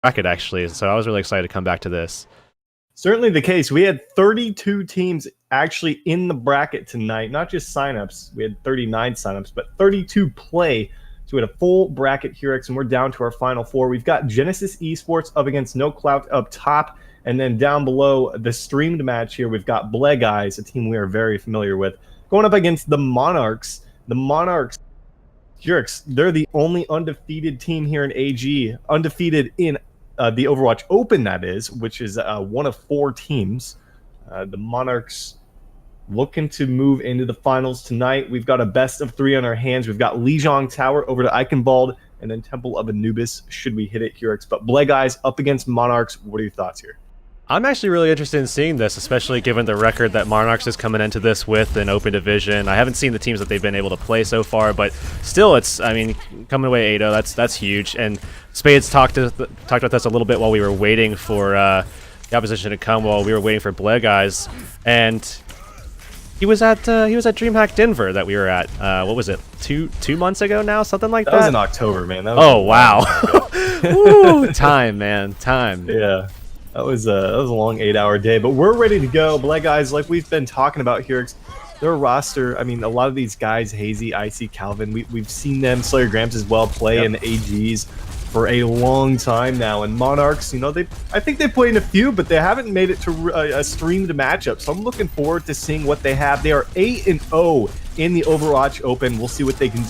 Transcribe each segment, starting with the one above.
bracket, actually, so I was really excited to come back to this. Certainly the case. We had 32 teams actually in the bracket tonight, not just signups. We had 39 signups, but 32 play. So we had a full bracket here, and we're down to our final four. We've got Genesis Esports up against No Clout up top, and then down below the streamed match here, we've got Bleh Guys, a team we are very familiar with, going up against the Monarchs. The Monarchs, they're the only undefeated team here in AG, undefeated in the Overwatch Open, that is, which is one of 4 teams. The Monarchs looking to move into the finals tonight. We've got a best of 3 on our hands. We've got Lijiang Tower over to Eichenwald, and then Temple of Anubis, should we hit it here. But Bleh Guys up against Monarchs. What are your thoughts here? I'm actually really interested in seeing this, especially given the record that Monarchs is coming into this with an open division. I haven't seen the teams that they've been able to play so far, but still, it's, I mean, coming away 8-0, that's huge. And Spades talked about this a little bit while we were waiting for the opposition to come, while we were waiting for Bleh Guys, and he was at DreamHack Denver that we were at. What was it? Two months ago now, something like that. That was in October, man. That was oh wow! Woo, time, man, time. Yeah. That was a long 8-hour day, but we're ready to go. Bleh Guys, like we've been talking about here, their roster, I mean, a lot of these guys, Hazy, Icy, Calvin, we've seen them, Slayer Grams as well, play in AGs for a long time now. And Monarchs, you know, I think they played in a few, but they haven't made it to a streamed matchup. So I'm looking forward to seeing what they have. They are 8-0 in the Overwatch Open. We'll see what they can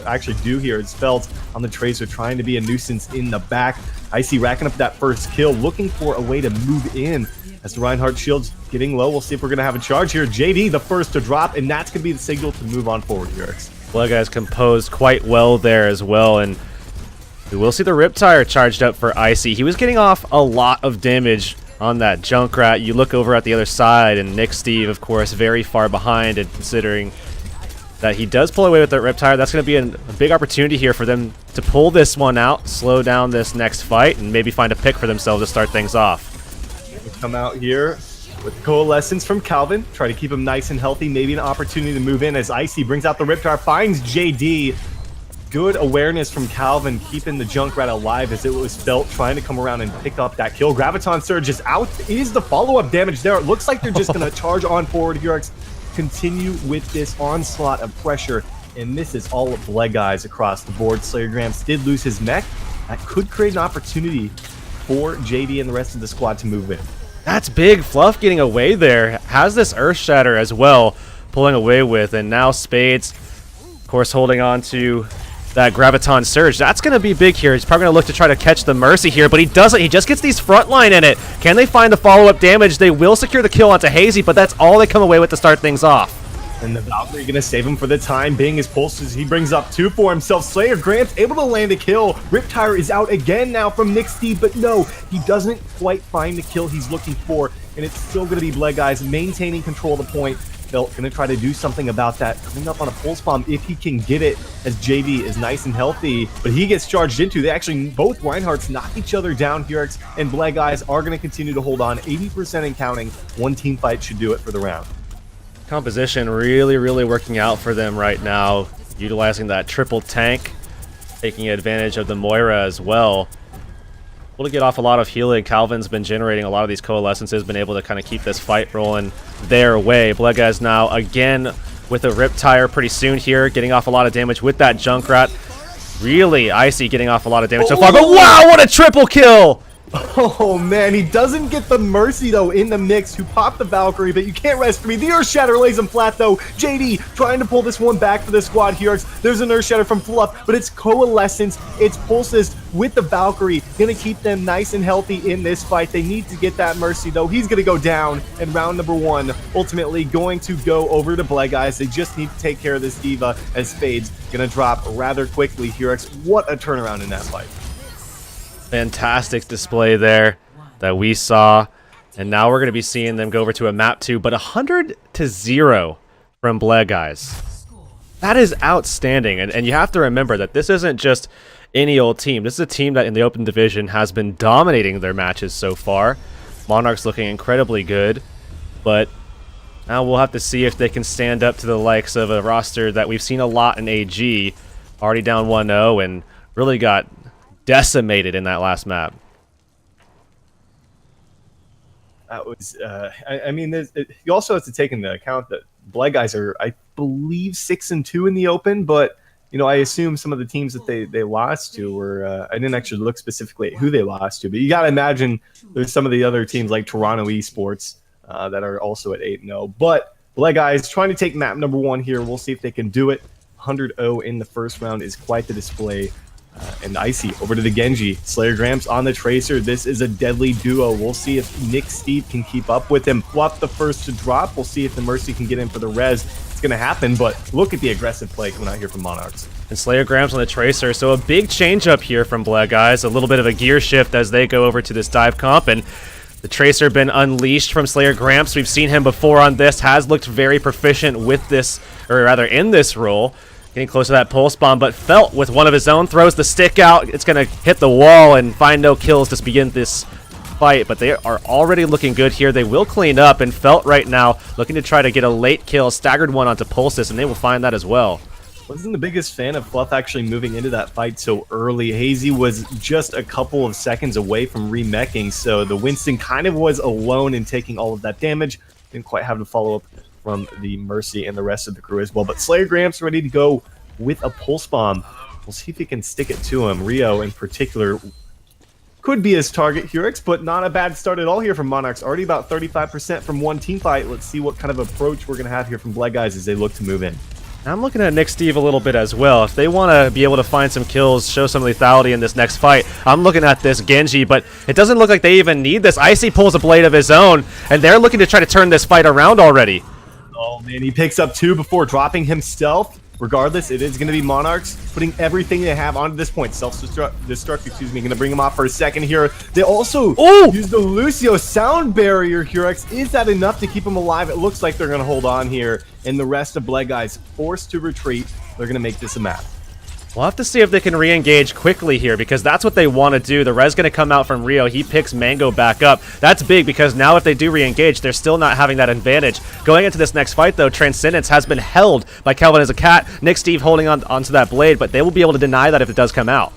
actually do here. It's Felt on the Tracer, trying to be a nuisance in the back. Icy racking up that first kill, looking for a way to move in. As the Reinhardt shield's getting low, we'll see if we're going to have a charge here. JD the first to drop, and that's going to be the signal to move on forward here. Bleh Guys composed quite well there as well, and we will see the Riptire charged up for Icy. He was getting off a lot of damage on that Junkrat. You look over at the other side, and Nick Steve, of course, very far behind, and considering that he does pull away with the Riptire, that's going to be a big opportunity here for them to pull this one out, slow down this next fight, and maybe find a pick for themselves to start things off. We come out here with Coalescence from Calvin, try to keep him nice and healthy, maybe an opportunity to move in as Icy brings out the Riptire, finds JD. Good awareness from Calvin, keeping the Junkrat alive as it was Felt trying to come around and pick up that kill. Graviton Surge is out. Is the follow-up damage there? It looks like they're just going to charge on forward here. Continue with this onslaught of pressure, and this is all of Bleh Guys across the board. Slayer Grams did lose his mech. That could create an opportunity for JD and the rest of the squad to move in. That's big. Fluff getting away there. Has this Earth Shatter as well, pulling away with, and now Spades, of course, holding on to that Graviton Surge. That's going to be big here. He's probably going to look to try to catch the Mercy here, but he doesn't. He just gets these frontline in it. Can they find the follow-up damage? They will secure the kill onto Hazy, but that's all they come away with to start things off. And the Valkyrie going to save him for the time being. His pulses, he brings up 2 for himself. Slayer Grants able to land a kill. Riptire is out again now from Nick Steve, but no, he doesn't quite find the kill he's looking for, and it's still going to be Bleh Guys maintaining control of the point. Felt going to try to do something about that, coming up on a pulse bomb if he can get it, as JD is nice and healthy, but he gets charged into. They actually, both Reinhardts knock each other down here, and Bleh Guys are going to continue to hold on, 80% and counting. One team fight should do it for the round. Composition really working out for them right now, utilizing that triple tank, taking advantage of the Moira as well. Able to get off a lot of healing. Calvin's been generating a lot of these coalescences, been able to kind of keep this fight rolling their way. Bleh Guys now again with a Riptire pretty soon here, getting off a lot of damage with that Junkrat. Really Icy getting off a lot of damage so far, but wow, what a triple kill! Oh man, he doesn't get the Mercy though in the mix, who popped the Valkyrie, but you can't rest me. The Earth Shatter lays him flat though. JD trying to pull this one back for the squad here. There's an Earth Shatter from Fluff, but it's Coalescence, it's Pulses with the Valkyrie, gonna keep them nice and healthy in this fight. They need to get that Mercy though. He's gonna go down, and round number 1 ultimately going to go over to Bleh Guys. They just need to take care of this Diva, as Spades gonna drop rather quickly here. What a turnaround in that fight. Fantastic display there that we saw, and now we're going to be seeing them go over to a map 2, but 100-0 from Bleh Guys. That is outstanding, and you have to remember that this isn't just any old team. This is a team that in the open division has been dominating their matches so far. Monarchs looking incredibly good, but now we'll have to see if they can stand up to the likes of a roster that we've seen a lot in AG, already down 1-0 and really got decimated in that last map. That was, I mean, you also have to take into account that Bleh guys are, I believe, 6-2 in the Open, but you know, I assume some of the teams that they lost to were, I didn't actually look specifically at who they lost to, but you got to imagine there's some of the other teams like Toronto Esports that are also at 8-0. But Bleh guys trying to take map number 1 here. We'll see if they can do it. 100-0 in the first round is quite the display. And Icy over to the Genji. Slayer Gramps on the Tracer. This is a deadly duo. We'll see if Nick Steve can keep up with him. Fluff the first to drop. We'll see if the Mercy can get in for the res. It's going to happen, but look at the aggressive play coming out here from Monarchs. And Slayer Gramps on the Tracer, so a big change up here from Bleh guys. A little bit of a gear shift as they go over to this dive comp, and the Tracer been unleashed from Slayer Gramps. We've seen him before on this, has looked very proficient with this, or rather in this role. Getting close to that pulse bomb, but Felt with one of his own throws the stick out. It's going to hit the wall and find no kills to begin this fight, but they are already looking good here. They will clean up, and Felt right now looking to try to get a late kill, staggered one onto Pulsis, and they will find that as well. Wasn't the biggest fan of Fluff actually moving into that fight so early. Hazy was just a couple of seconds away from remeching, so the Winston kind of was alone in taking all of that damage. Didn't quite have to follow up from the Mercy and the rest of the crew as well. But Slayer Gramps ready to go with a pulse bomb. We'll see if he can stick it to him. Rio in particular could be his target, Hurix, but not a bad start at all here from Monarchs. Already about 35% from one team fight. Let's see what kind of approach we're going to have here from Bleh guys as they look to move in. I'm looking at Nick Steve a little bit as well. If they want to be able to find some kills, show some lethality in this next fight, I'm looking at this Genji, but it doesn't look like they even need this. Icy pulls a blade of his own, and they're looking to try to turn this fight around already. Oh man, he picks up 2 before dropping himself. Regardless, it is going to be Monarchs putting everything they have onto this point. Self-destruct, excuse me, going to bring him off for a second here. They also use the Lucio sound barrier, Hurix. Is that enough to keep him alive? It looks like they're going to hold on here. And the rest of Bleh guys forced to retreat. They're going to make this a map. We'll have to see if they can re-engage quickly here, because that's what they want to do. The res going to come out from Rio. He picks Mango back up. That's big, because now if they do re-engage, they're still not having that advantage. Going into this next fight, though, Transcendence has been held by Kelvin as a cat. Nick Steve holding onto that blade, but they will be able to deny that if it does come out.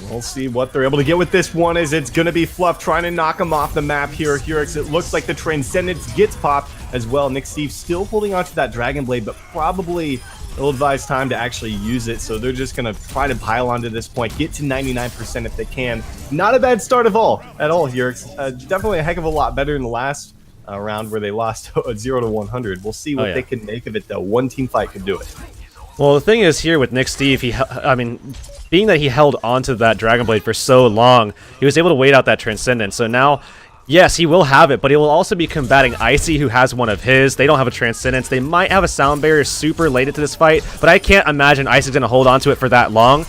We'll see what they're able to get with this one, as it's going to be Fluff trying to knock him off the map here. Hurix, it looks like the Transcendence gets popped as well. Nick Steve still holding onto that Dragon Blade, but probably ill-advised time to actually use it, so they're just going to try to pile onto this point, get to 99% if they can. Not a bad start at all, Hurix. Definitely a heck of a lot better than the last round where they lost 0 to 100. We'll see what they can make of it, though. One team fight could do it. Well, the thing is here with Nick Steve, being that he held onto that Dragon Blade for so long, he was able to wait out that Transcendence. So now, yes, he will have it, but he will also be combating Icy, who has one of his. They don't have a Transcendence. They might have a sound barrier super late into this fight, but I can't imagine Icy's going to hold on to it for that long.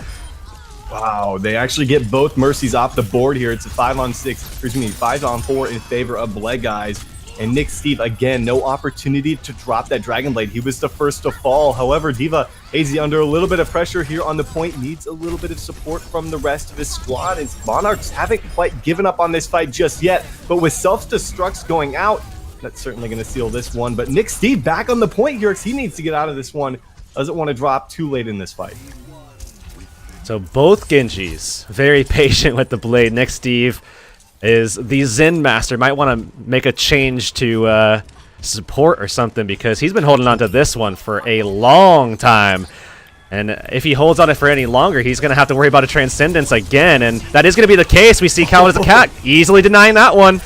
Wow, they actually get both Mercies off the board here. It's a 5-on-4 in favor of Bleh guys. And Nick Steve, again, no opportunity to drop that Dragon Blade. He was the first to fall. However, D.Va, Hazy under a little bit of pressure here on the point, needs a little bit of support from the rest of his squad, as Monarchs haven't quite given up on this fight just yet. But with self-destructs going out, that's certainly going to seal this one. But Nick Steve back on the point here, because he needs to get out of this one. Doesn't want to drop too late in this fight. So both Genjis, very patient with the blade. Nick Steve is the Zen Master. Might want to make a change to support or something, because he's been holding on to this one for a long time. And if he holds on it for any longer, he's going to have to worry about a Transcendence again. And that is going to be the case. We see Calvin as a cat easily denying that one.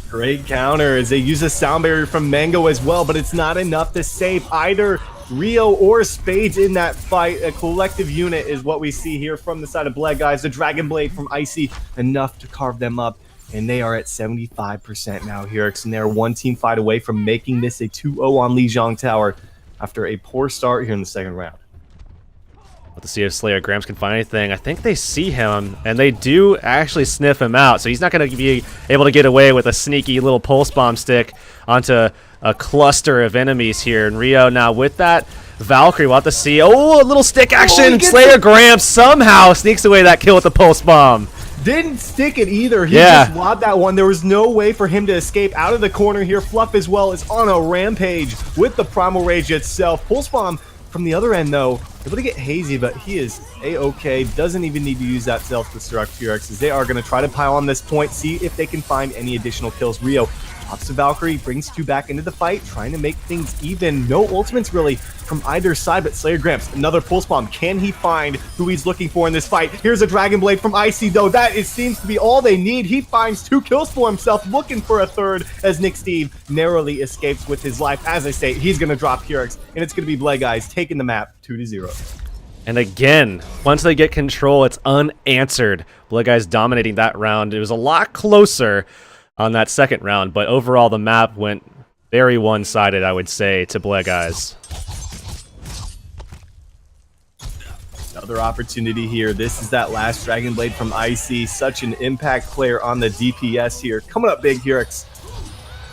Great counter as they use a sound barrier from Mango as well, but it's not enough to save either Rio or Spades in that fight. A collective unit is what we see here from the side of Bleh guys. The Dragon Blade from Icy, enough to carve them up. And they are at 75% now, Hurix, and they're one team fight away from making this a 2-0 on Lijiang Tower after a poor start here in the second round. Let's see if Slayer Gramps can find anything. I think they see him, and they do actually sniff him out, so he's not going to be able to get away with a sneaky little pulse bomb stick onto a cluster of enemies here. And Rio now with that Valkyrie, we'll have to see. Oh, a little stick action! Slayer Gramps somehow sneaks away that kill with the pulse bomb. Didn't stick it either. He just lobbed that one. There was no way for him to escape out of the corner here. Fluff as well is on a rampage with the Primal Rage itself. Pulse Bomb from the other end, though, Able to get Hazy, but he is A-okay. Doesn't even need to use that self-destruct here, as they are going to try to pile on this point, see if they can find any additional kills. Rio pops the Valkyrie, brings 2 back into the fight, trying to make things even. No ultimates really from either side, but Slayer Gramps, another pulse bomb. Can he find who he's looking for in this fight? Here's a Dragon Blade from Icy, though. That seems to be all they need. He finds 2 kills for himself, looking for a third, as Nick Steve narrowly escapes with his life. As I say, he's going to drop Hurix, and it's going to be Bleh guys taking the map 2-0. And again, once they get control, it's unanswered. Bleh guys dominating that round. It was a lot closer on that second round, but overall the map went very one-sided, I would say, to Bleh guys. Another opportunity here. This is that last Dragon Blade from Icy. Such an impact player on the DPS here. Coming up big, Hurix.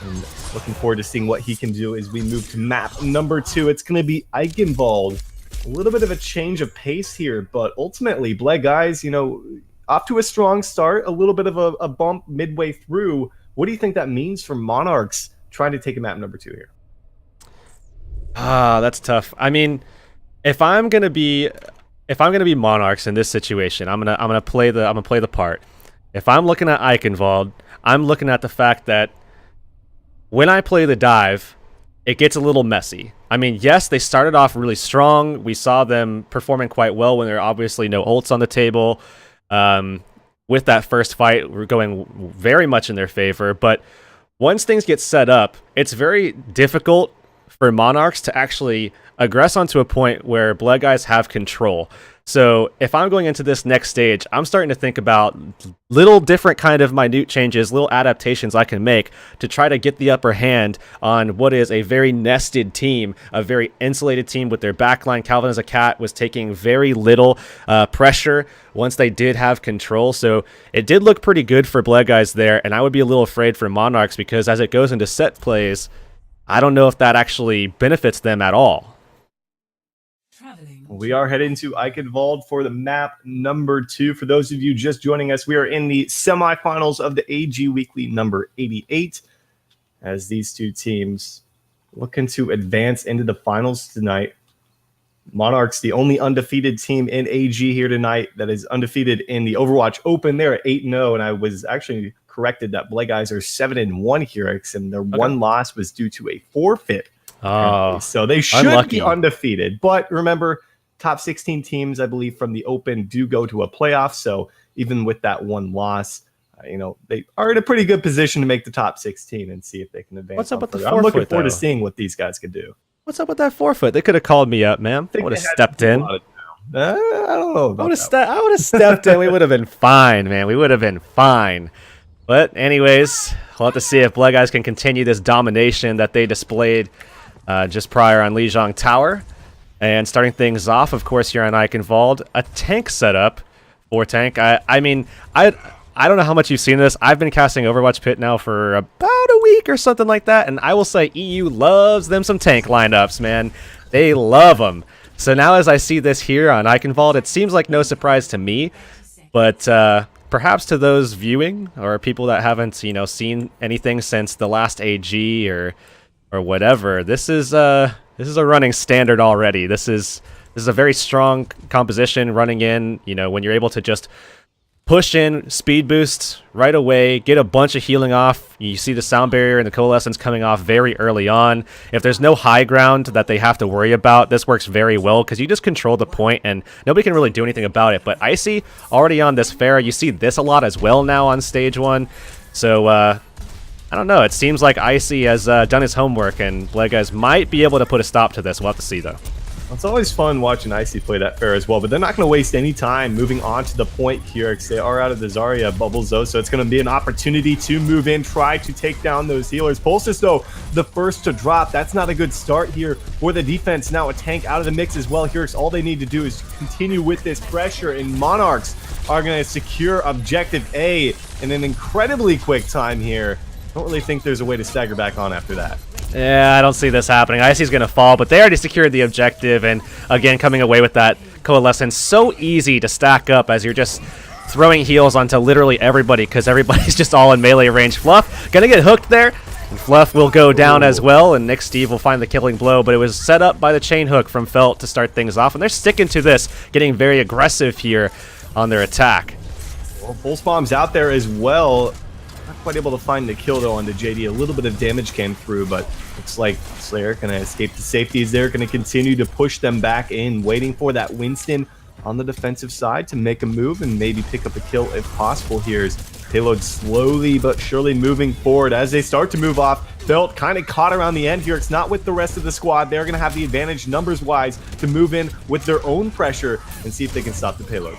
And looking forward to seeing what he can do as we move to map number 2. It's going to be Eichenwald. A little bit of a change of pace here, but ultimately, Bleh guys, you know, off to a strong start, a little bit of a bump midway through. What do you think that means for Monarchs trying to take a map number 2 here? That's tough. I mean, if I'm gonna be Monarchs in this situation, I'm gonna play the part. If I'm looking at Eichenwald, I'm looking at the fact that when I play the dive, it gets a little messy. I mean, yes, they started off really strong. We saw them performing quite well when there are obviously no ults on the table. With that first fight, we're going very much in their favor. But once things get set up, it's very difficult for Monarchs to actually aggress onto a point where Bleh guys have control. So if I'm going into this next stage, I'm starting to think about little different kind of minute changes, little adaptations I can make to try to get the upper hand on what is a very nested team, a very insulated team with their backline. Calvin as a cat was taking very little pressure once they did have control. So it did look pretty good for Bleh guys there, and I would be a little afraid for Monarchs because as it goes into set plays, I don't know if that actually benefits them at all. We are heading to Eichenwald for the map number 2. For those of you just joining us, we are in the semifinals of the AG Weekly number 88, as these two teams looking to advance into the finals tonight. Monarchs, the only undefeated team in AG here tonight that is undefeated in the Overwatch Open. They're at 8-0, and I was actually corrected that Bleh guys are 7-1 here, and their one loss was due to a forfeit. Oh, so they should unlucky. be undefeated. But remember, top 16 teams, I believe, from the Open do go to a playoff. So even with that one loss, you know, they are in a pretty good position to make the top 16 and see if they can advance. What's up with the I'm looking forfeit, forward to though? seeing what these guys can do. What's up with that forfeit? They could have called me up, man. I would have stepped in. I don't know about that. I would have stepped in. We would have been fine, man. We would have been fine. But anyways, we'll have to see if Bleh guys can continue this domination that they displayed just prior on Lijiang Tower. And starting things off, of course, here on Eichenwald, a tank setup for tank. I mean, I don't know how much you've seen this. I've been casting Overwatch Pit now for about a week or something like that, and I will say EU loves them some tank lineups, man. They love them. So now as I see this here on Eichenwald, it seems like no surprise to me, but perhaps to those viewing or people that haven't, you know, seen anything since the last AG or whatever, this is a running standard already. This is a very strong composition running in, you know, when you're able to just push in, speed boost right away, get a bunch of healing off. You see the sound barrier and the coalescence coming off very early on. If there's no high ground that they have to worry about, this works very well because you just control the point and nobody can really do anything about it. But Icy already on this Pharah, you see this a lot as well now on stage 1. So I don't know. It seems like Icy has done his homework, and Bleh guys might be able to put a stop to this. We'll have to see, though. It's always fun watching Icy play that fair as well, but they're not going to waste any time moving on to the point here because they are out of the Zarya bubbles, though, so it's going to be an opportunity to move in, try to take down those healers. Pulsis, though, the first to drop. That's not a good start here for the defense. Now a tank out of the mix as well. Hurix, all they need to do is continue with this pressure, and Monarchs are going to secure objective A in an incredibly quick time here. Don't really think there's a way to stagger back on after that. Yeah, I don't see this happening. Icy's going to fall, but they already secured the objective, and again, coming away with that coalescence. So easy to stack up as you're just throwing heals onto literally everybody because everybody's just all in melee range. Fluff, going to get hooked there. And Fluff will go down as well, and Nick Steve will find the killing blow, but it was set up by the chain hook from Felt to start things off, and they're sticking to this, getting very aggressive here on their attack. Well, Pulse Bomb's out there as well. Not quite able to find the kill, though, on the JD. A little bit of damage came through, but looks like Slayer going to escape the safeties there, going to continue to push them back in, waiting for that Winston on the defensive side to make a move and maybe pick up a kill if possible here. As Payload slowly but surely moving forward as they start to move off. Felt kind of caught around the end here. It's not with the rest of the squad. They're going to have the advantage numbers-wise to move in with their own pressure and see if they can stop the Payload.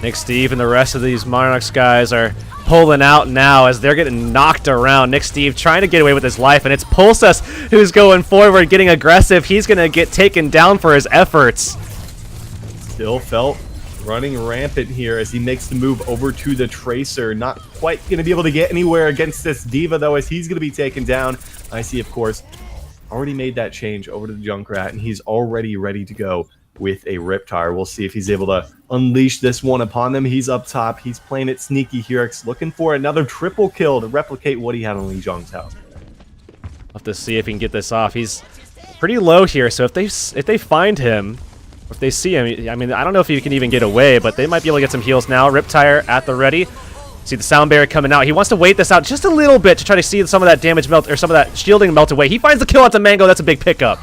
Nick Steve and the rest of these Monarchs guys are pulling out now as they're getting knocked around. Nick Steve trying to get away with his life, and it's Pulsus who's going forward, getting aggressive. He's going to get taken down for his efforts. Still Felt running rampant here as he makes the move over to the Tracer. Not quite going to be able to get anywhere against this D.Va, though, as he's going to be taken down. IC, of course, already made that change over to the Junkrat, and he's already ready to go with a Riptire. We'll see if he's able to unleash this one upon them. He's up top. He's playing it sneaky here, looking for another triple kill to replicate what he had on Lee Jong's house. We'll have to see if he can get this off. He's pretty low here, so if they find him, if they see him, I mean, I don't know if he can even get away, but they might be able to get some heals now. Riptire at the ready. See the sound barrier coming out. He wants to wait this out just a little bit to try to see some of that damage melt, or some of that shielding melt away. He finds the kill onto Mango. That's a big pickup.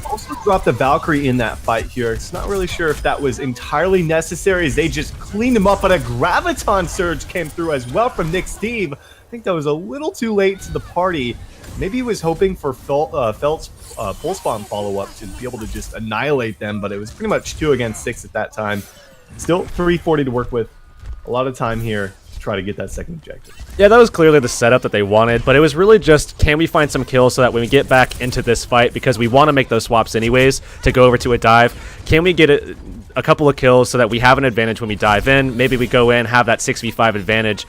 Also dropped the Valkyrie in that fight here. It's not really sure if that was entirely necessary as they just cleaned him up, but a Graviton Surge came through as well from Nick Steve. I think that was a little too late to the party. Maybe he was hoping for Felt's Pulse Bomb follow-up to be able to just annihilate them, but it was pretty much 2 against 6 at that time. Still 340 to work with. A lot of time here to try to get that second objective. Yeah, that was clearly the setup that they wanted, but it was really just, can we find some kills so that when we get back into this fight, because we want to make those swaps anyways to go over to a dive, can we get a couple of kills so that we have an advantage when we dive in? Maybe we go in, have that 6v5 advantage.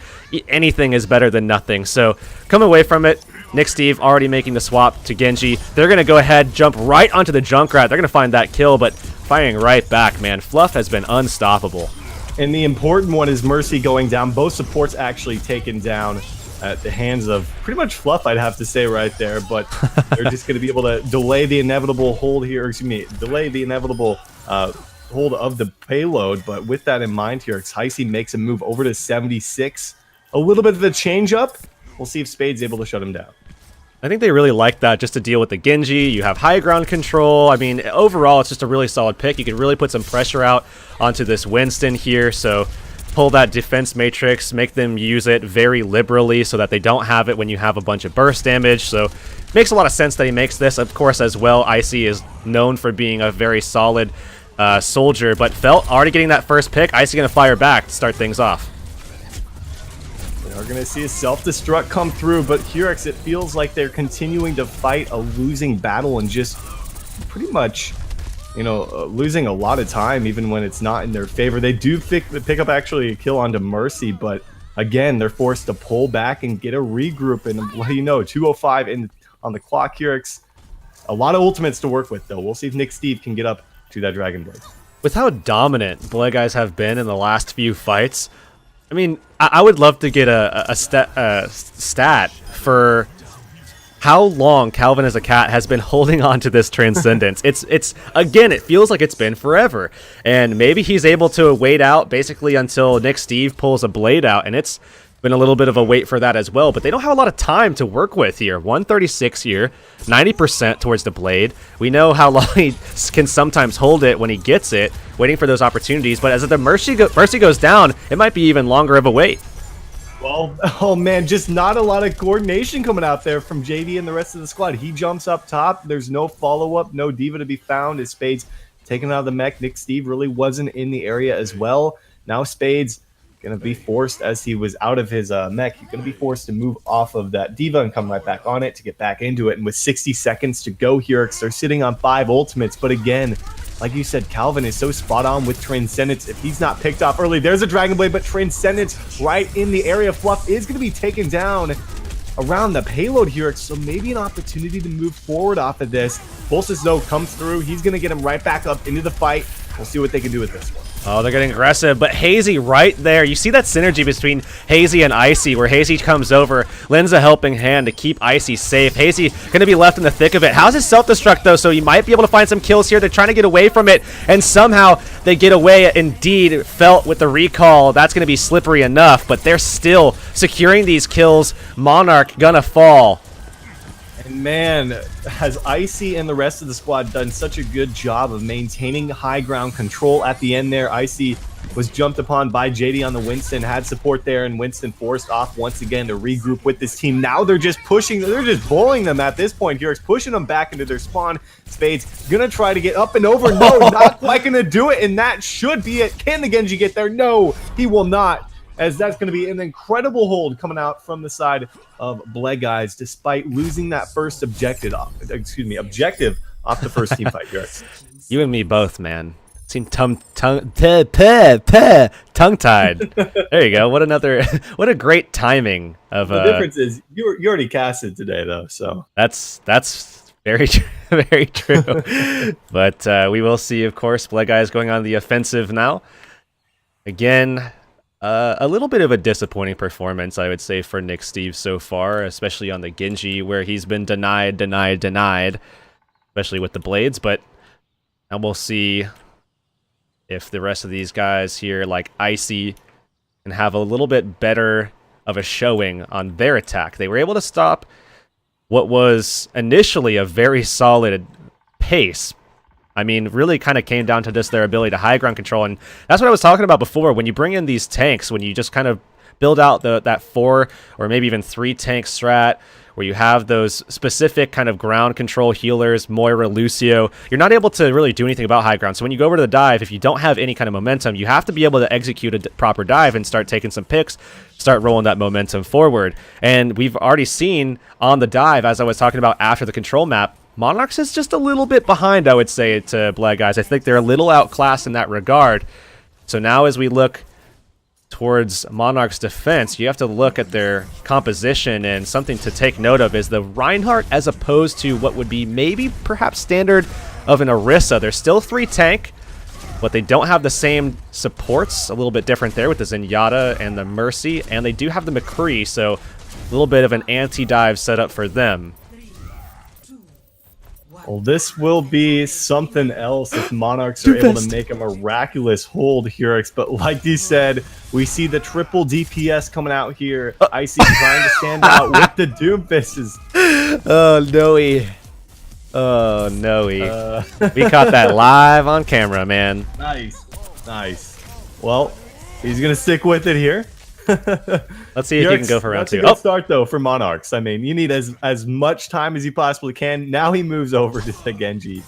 Anything is better than nothing. So come away from it. Nick Steve already making the swap to Genji. They're going to go ahead, jump right onto the Junkrat. They're going to find that kill, but firing right back, man. Fluff has been unstoppable. And the important one is Mercy going down. Both supports actually taken down at the hands of pretty much Fluff, I'd have to say right there. But they're just going to be able to delay the inevitable hold here. Excuse me, delay the inevitable hold of the payload. But with that in mind here, Heisey makes a move over to 76. A little bit of a change up. We'll see if Spade's able to shut him down. I think they really like that just to deal with the Genji. You have high ground control. I mean, overall, it's just a really solid pick. You can really put some pressure out onto this Winston here. So pull that defense matrix, make them use it very liberally so that they don't have it when you have a bunch of burst damage. So makes a lot of sense that he makes this. Of course, as well, IC is known for being a very solid soldier. But Felt already getting that first pick. IC going to fire back to start things off. We're going to see a self-destruct come through, but Hurex, it feels like they're continuing to fight a losing battle and just pretty much, you know, losing a lot of time even when it's not in their favor. They do pick up actually a kill onto Mercy, but again, they're forced to pull back and get a regroup. And what do you know, 2:05 on the clock. Hurex, a lot of ultimates to work with, though. We'll see if Nick Steve can get up to that Dragon Blade. With how dominant Bleh guys have been in the last few fights, I mean, I would love to get a stat for how long Calvin as a cat has been holding on to this Transcendence. It's again, it feels like it's been forever. And maybe he's able to wait out basically until Nick Steve pulls a blade out, and it's been a little bit of a wait for that as well. But they don't have a lot of time to work with here. 136 here, 90% towards the blade. We know how long he can sometimes hold it when he gets it, waiting for those opportunities. But as the Mercy goes down, it might be even longer of a wait. Well, oh man, just not a lot of coordination coming out there from JD and the rest of the squad. He jumps up top. There's no follow-up, no D.Va to be found. As Spades taken out of the mech, Nick Steve really wasn't in the area as well. Now Spades going to be forced, as he was out of his mech, he's going to be forced to move off of that D.Va and come right back on it to get back into it. And with 60 seconds to go here, they're sitting on 5 ultimates. But again, like you said, Calvin is so spot on with Transcendence. If he's not picked off early, there's a Dragon Blade, but Transcendence right in the area. Fluff is going to be taken down around the payload here, so maybe an opportunity to move forward off of this. Pulses, though, comes through. He's going to get him right back up into the fight. We'll see what they can do with this one. Oh, they're getting aggressive, but Hazy right there. You see that synergy between Hazy and Icy, where Hazy comes over, lends a helping hand to keep Icy safe. Hazy going to be left in the thick of it. How's his self-destruct, though? So you might be able to find some kills here. They're trying to get away from it, and somehow they get away. Indeed, Felt with the recall. That's going to be slippery enough, but they're still securing these kills. Monarch gonna fall. And man, has Icy and the rest of the squad done such a good job of maintaining high ground control at the end there. Icy was jumped upon by JD on the Winston, had support there, and Winston forced off once again to regroup with this team. Now they're just pushing, they're just bullying them at this point here. It's pushing them back into their spawn. Spades gonna try to get up and over. No, not quite gonna do it, and that should be it. Can the Genji get there? No, he will not, as that's going to be an incredible hold coming out from the side of Bleh guys, despite losing that first objective off the first team fight here. You and me both, man. Seem tongue-tied. There you go. What a great timing of. The difference is you already casted today, though, so that's very very true. But we will see, of course. Bleh guys going on the offensive now. Again. A little bit of a disappointing performance, I would say, for Nick Steve so far, especially on the Genji, where he's been denied, especially with the blades. But now we'll see if the rest of these guys here, like Icy, can have a little bit better of a showing on their attack. They were able to stop what was initially a very solid pace. I mean, really kind of came down to just their ability to high ground control, and that's what I was talking about before. When you bring in these tanks, when you just kind of build out that 4 or maybe even 3 tank strat, where you have those specific kind of ground control healers, Moira, Lucio, you're not able to really do anything about high ground. So when you go over to the dive, if you don't have any kind of momentum, you have to be able to execute a proper dive and start taking some picks, start rolling that momentum forward. And we've already seen on the dive, as I was talking about after the control map, Monarchs is just a little bit behind, I would say, to Bleh guys. I think they're a little outclassed in that regard. So now as we look towards Monarchs' defense, you have to look at their composition, and something to take note of is the Reinhardt as opposed to what would be maybe perhaps standard of an Orisa. They're still 3 tank, but they don't have the same supports. A little bit different there with the Zenyatta and the Mercy, and they do have the McCree, so a little bit of an anti-dive setup for them. Well, this will be something else if Monarchs are able to make a miraculous hold here. But like you said, we see the triple DPS coming out here. Icy trying to stand out with the Doomfists. Oh, no-y. Oh, no-y. We caught that live on camera, man. Nice. Nice. Well, he's going to stick with it here. Let's see if he can go for round 2. That's a good start, though, for Monarchs. I mean, you need as much time as you possibly can. Now he moves over to the Genji.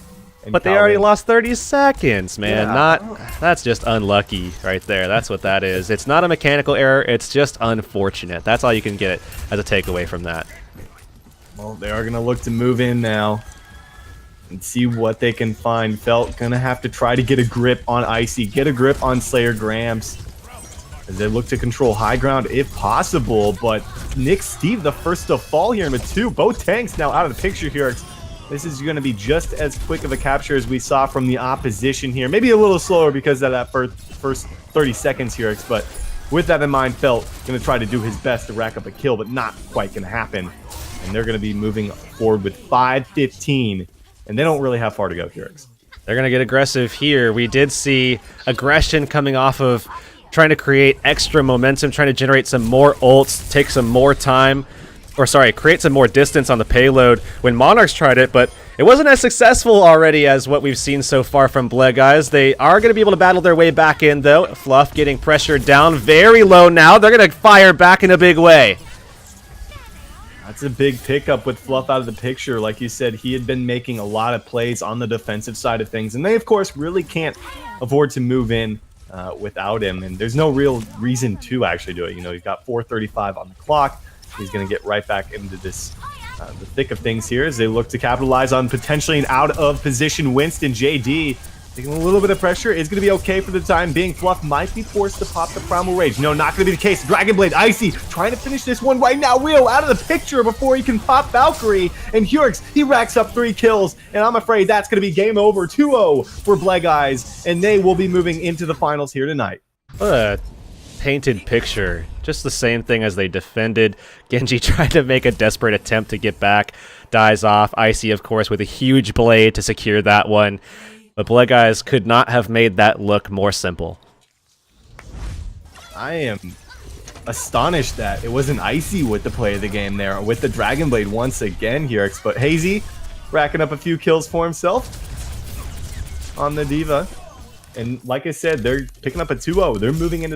But they already lost 30 seconds, man. Yeah. That's just unlucky right there. That's what that is. It's not a mechanical error. It's just unfortunate. That's all you can get as a takeaway from that. Well, they are going to look to move in now and see what they can find. Felt going to have to try to get a grip on Icy, get a grip on Slayer Grams, as they look to control high ground if possible. But Nick Steve, the first to fall here with 2. Both tanks now out of the picture here. This is going to be just as quick of a capture as we saw from the opposition here. Maybe a little slower because of that first 30 seconds here. But with that in mind, Felt going to try to do his best to rack up a kill, but not quite going to happen. And they're going to be moving forward with 5:15. And they don't really have far to go here. They're going to get aggressive here. We did see aggression coming off of trying to create extra momentum, trying to generate some more ults, take some more time, or sorry, create some more distance on the payload when Monarchs tried it, but it wasn't as successful already as what we've seen so far from Bleh guys. They are going to be able to battle their way back in, though. Fluff getting pressured down very low now. They're going to fire back in a big way. That's a big pickup with Fluff out of the picture. Like you said, he had been making a lot of plays on the defensive side of things, and they, of course, really can't afford to move in without him, and there's no real reason to actually do it. You know, he's got 4:35 on the clock. He's going to get right back into this the thick of things here as they look to capitalize on potentially an out of position Winston. JD Taking a little bit of pressure is going to be okay for the time being. Fluff might be forced to pop the Primal Rage. No, not going to be the case. Dragon Blade, Icy, trying to finish this one right now. Rio out of the picture before he can pop Valkyrie. And Hurix, he racks up 3 kills. And I'm afraid that's going to be game over. 2-0 for Bleh guys. And they will be moving into the finals here tonight. What a painted picture. Just the same thing as they defended. Genji tried to make a desperate attempt to get back. Dies off. Icy, of course, with a huge blade to secure that one. But Bleh guys could not have made that look more simple. I am astonished that it wasn't Icy with the play of the game there, with the Dragon Blade once again here. But Hazy racking up a few kills for himself on the Diva. And like I said, they're picking up a 2-0. They're moving into